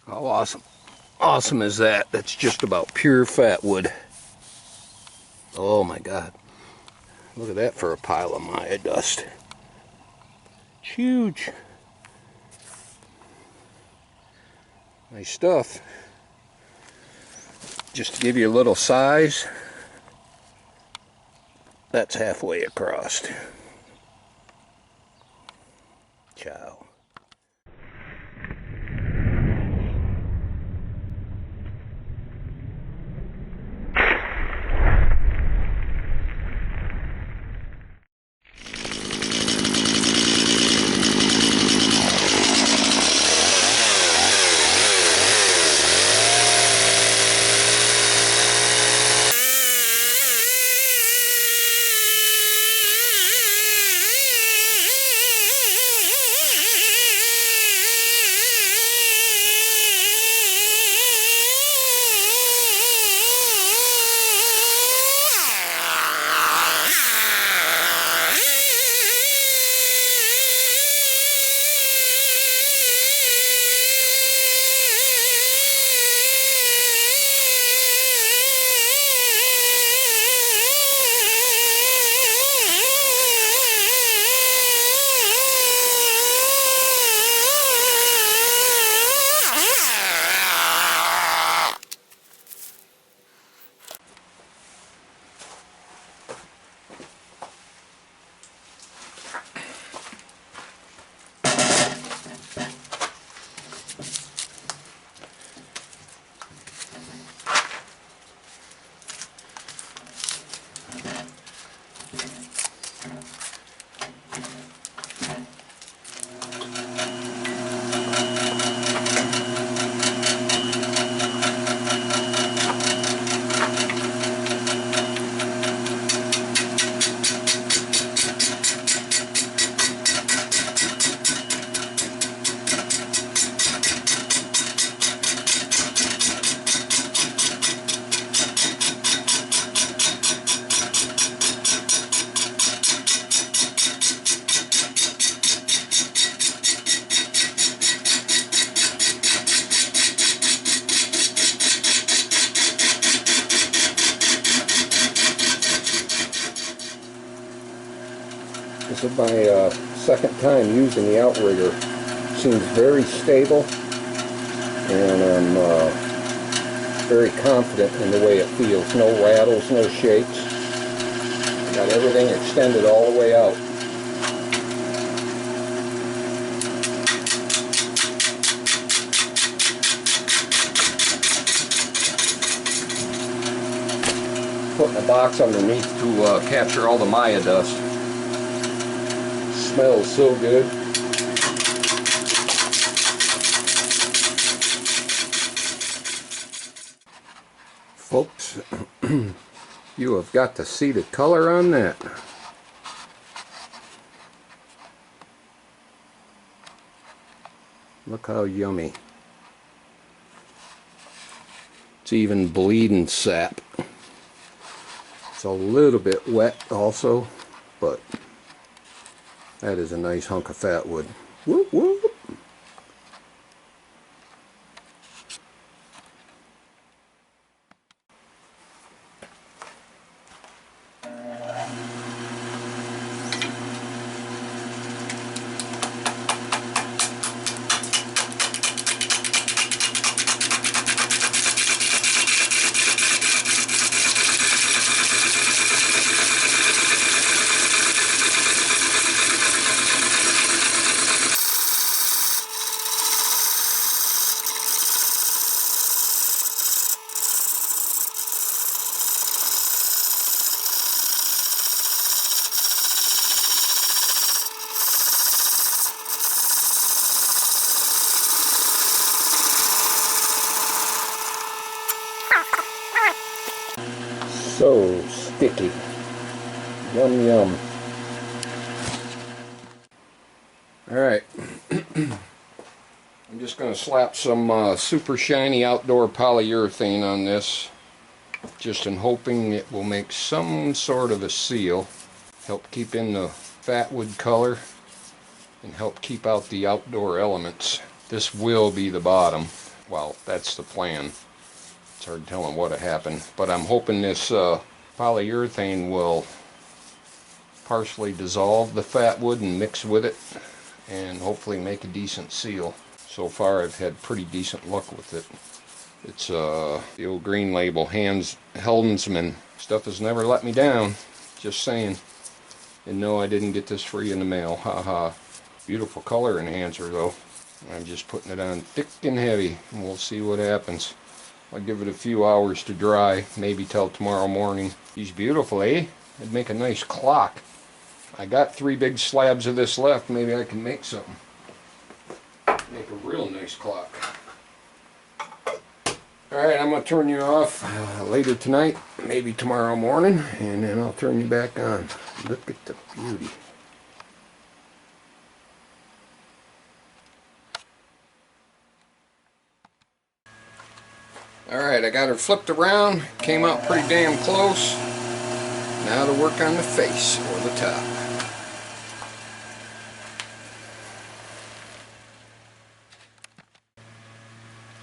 How awesome is that? That's just about pure FatWood. Oh my God. Look at that for a pile of Maya dust. It's huge. Nice stuff. Just to give you a little size, that's halfway across. Ciao. This is my second time using the outrigger. Seems very stable, and I'm very confident in the way it feels. No rattles, no shakes. Got everything extended all the way out. Putting a box underneath to capture all the Maya dust. Smells so good. Folks, you have got to see the color on that. Look how yummy. It's even bleeding sap. It's a little bit wet also, but that is a nice hunk of FatWood. Whoop, whoop. So sticky. Yum yum. Alright. I'm just going to slap some super shiny outdoor polyurethane on this, just in hoping it will make some sort of a seal, help keep in the FatWood color, and help keep out the outdoor elements. This will be the bottom. Well, that's the plan. It's hard telling what happened, but I'm hoping this polyurethane will partially dissolve the FatWood and mix with it and hopefully make a decent seal. So far I've had pretty decent luck with it. It's the old green label Helmsman. Stuff has never let me down, just saying. And no, I didn't get this free in the mail, haha. Beautiful color enhancer though. I'm just putting it on thick and heavy, and we'll see what happens. I'll give it a few hours to dry, maybe till tomorrow morning. He's beautiful, eh? It'd make a nice clock. I got 3 big slabs of this left. Maybe I can make something. Make a real nice clock. Alright, I'm going to turn you off later tonight, maybe tomorrow morning, and then I'll turn you back on. Look at the beauty. Alright, I got her flipped around, came out pretty damn close. Now to work on the face, or the top.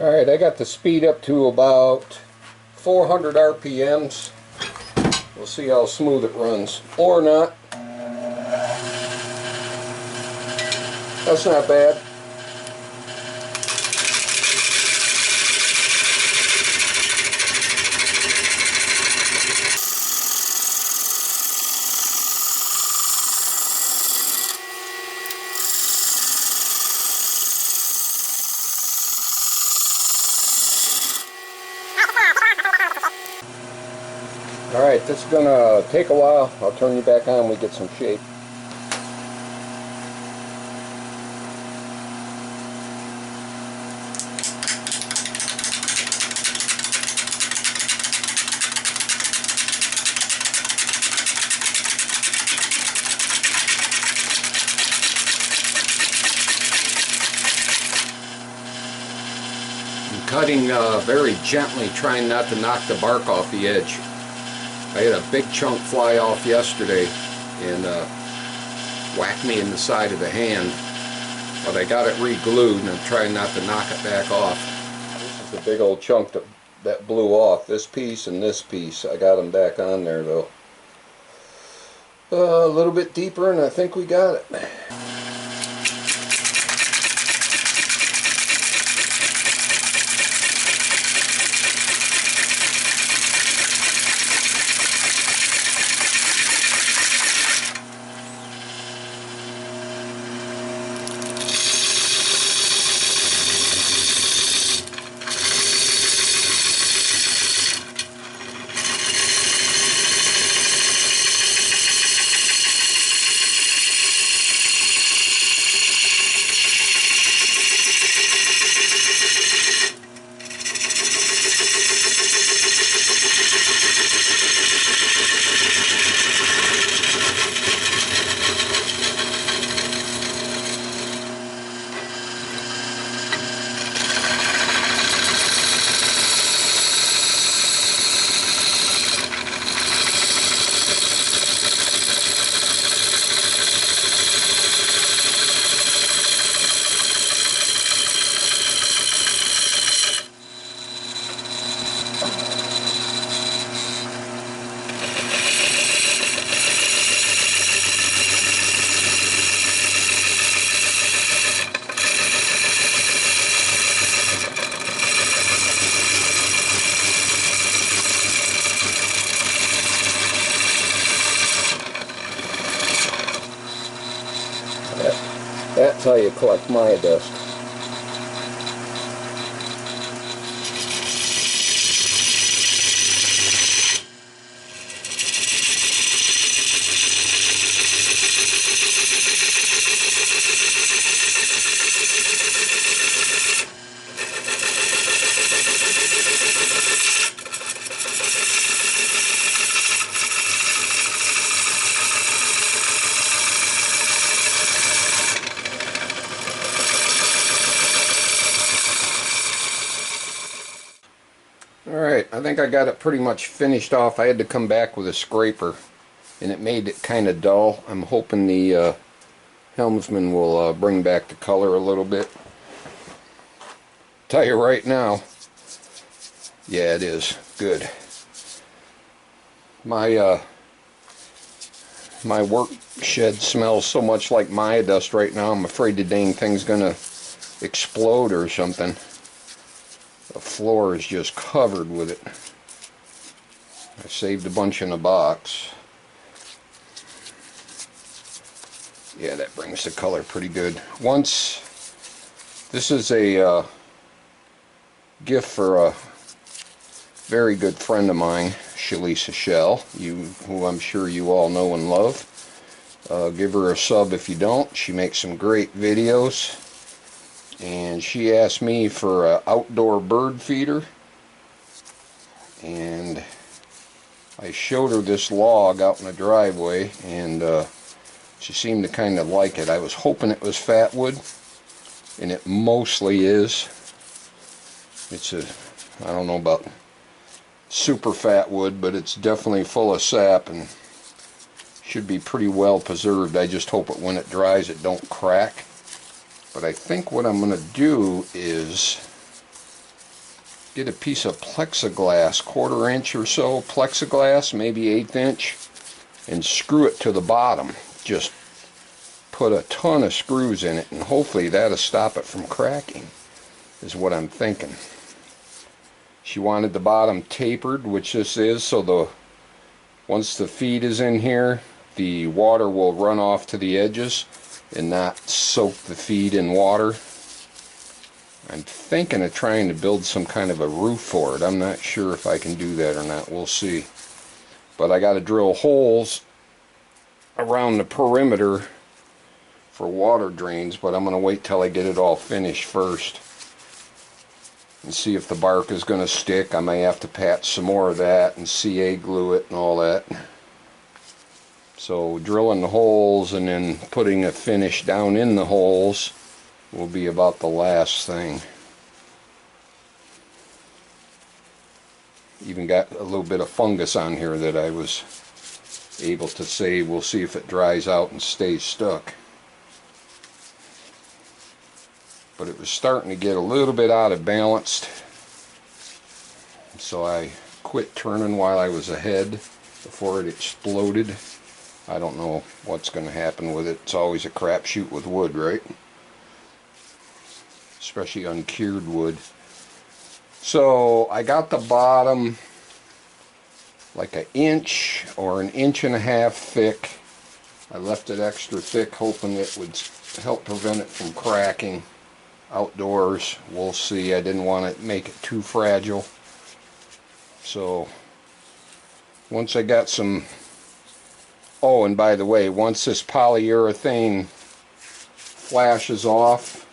Alright, I got the speed up to about 400 RPMs. We'll see how smooth it runs, or not. That's not bad. Alright, this is gonna take a while. I'll turn you back on when we get some shape. I'm cutting very gently, trying not to knock the bark off the edge. I had a big chunk fly off yesterday and whacked me in the side of the hand, but I got it re-glued and I'm trying not to knock it back off. This is the big old chunk that blew off. This piece and this piece, I got them back on there though. A little bit deeper and I think we got it. That's how you collect Maya dust. Alright, I think I got it pretty much finished off. I had to come back with a scraper and it made it kind of dull. I'm hoping the Helmsman will bring back the color a little bit. Tell you right now, yeah, it is good. My work shed smells so much like Maya dust right now, I'm afraid the dang thing's gonna explode or something. The floor is just covered with it. I saved a bunch in a box. Yeah, that brings the color pretty good. This is a gift for a very good friend of mine, Shalisa Shell, who I'm sure you all know and love. Give her a sub if you don't. She makes some great videos. And she asked me for an outdoor bird feeder. And I showed her this log out in the driveway, and she seemed to kind of like it. I was hoping it was FatWood, and it mostly is. It's I don't know about super FatWood, but it's definitely full of sap and should be pretty well preserved. I just hope when it dries it don't crack. But I think what I'm going to do is get a piece of plexiglass, 1/4 inch or so plexiglass, maybe 1/8 inch, and screw it to the bottom. Just put a ton of screws in it, and hopefully that'll stop it from cracking, is what I'm thinking. She wanted the bottom tapered, which this is, so once the feed is in here, the water will run off to the edges and not soak the feed in water. I'm thinking of trying to build some kind of a roof for it. I'm not sure if I can do that or not. We'll see. But I got to drill holes around the perimeter for water drains, but I'm going to wait till I get it all finished first and see if the bark is going to stick. I may have to patch some more of that and CA glue it and all that. So drilling the holes and then putting a finish down in the holes will be about the last thing. Even got a little bit of fungus on here that I was able to save. We'll see if it dries out and stays stuck. But it was starting to get a little bit out of balance, so I quit turning while I was ahead before it exploded. I don't know what's going to happen with it. It's always a crapshoot with wood, right? Especially uncured wood. So I got the bottom like 1 inch or 1.5 inches thick. I left it extra thick hoping it would help prevent it from cracking outdoors. We'll see. I didn't want to make it too fragile. So once I got some, oh, and by the way, once this polyurethane flashes off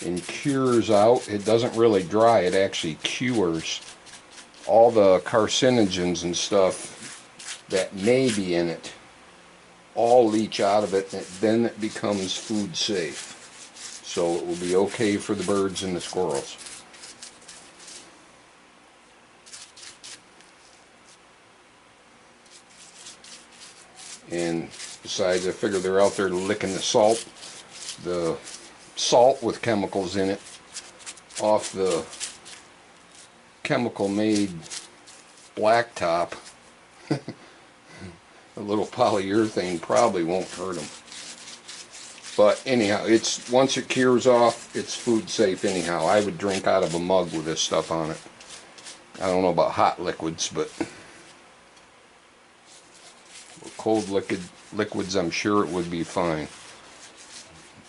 and cures out, it doesn't really dry, it actually cures. All the carcinogens and stuff that may be in it all leach out of it, and then it becomes food safe. So it will be okay for the birds and the squirrels. And besides, I figure they're out there licking the salt with chemicals in it off the chemical made blacktop. A little polyurethane probably won't hurt them. But anyhow, once it cures off, it's food safe anyhow. I would drink out of a mug with this stuff on it. I don't know about hot liquids, but with cold liquids, I'm sure it would be fine.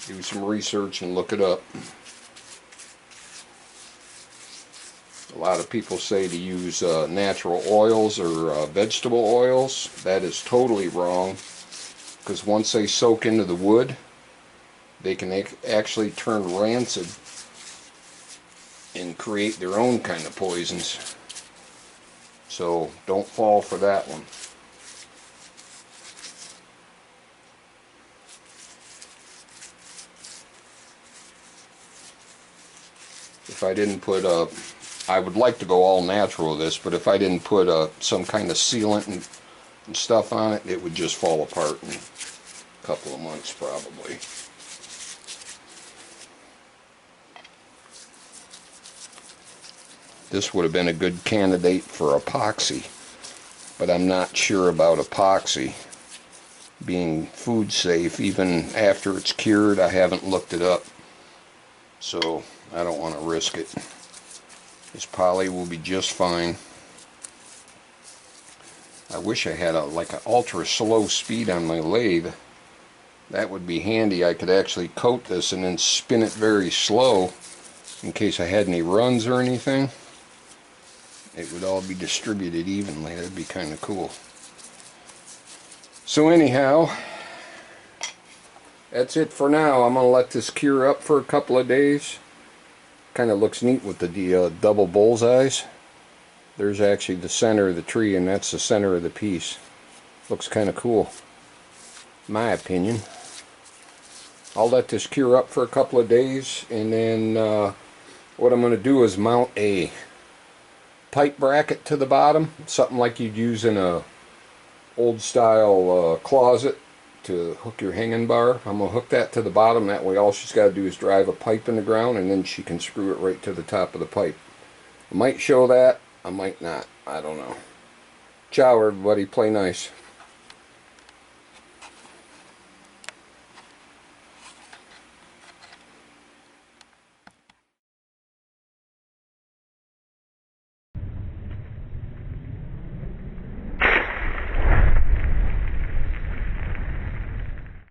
Do some research and look it up. A lot of people say to use natural oils or vegetable oils. That is totally wrong, because once they soak into the wood, they can actually turn rancid and create their own kind of poisons. So don't fall for that one. If I didn't put I would like to go all natural with this, but if I didn't put some kind of sealant and stuff on it, it would just fall apart in a couple of months probably. this would have been a good candidate for epoxy, but I'm not sure about epoxy being food safe. Even after it's cured, I haven't looked it up, so I don't want to risk it. This poly will be just fine. I wish I had like an ultra slow speed on my lathe. That would be handy. I could actually coat this and then spin it very slow in case I had any runs or anything. It would all be distributed evenly. That'd be kind of cool. So anyhow, that's it for now. I'm going to let this cure up for a couple of days. Kind of looks neat with the double bullseyes. There's actually the center of the tree, and that's the center of the piece. Looks kind of cool, in my opinion. I'll let this cure up for a couple of days, and then what I'm going to do is mount a pipe bracket to the bottom, something like you'd use in a old style closet to hook your hanging bar. I'm going to hook that to the bottom. That way all she's got to do is drive a pipe in the ground, and then she can screw it right to the top of the pipe. I might show that. I might not. I don't know. Ciao, everybody. Play nice.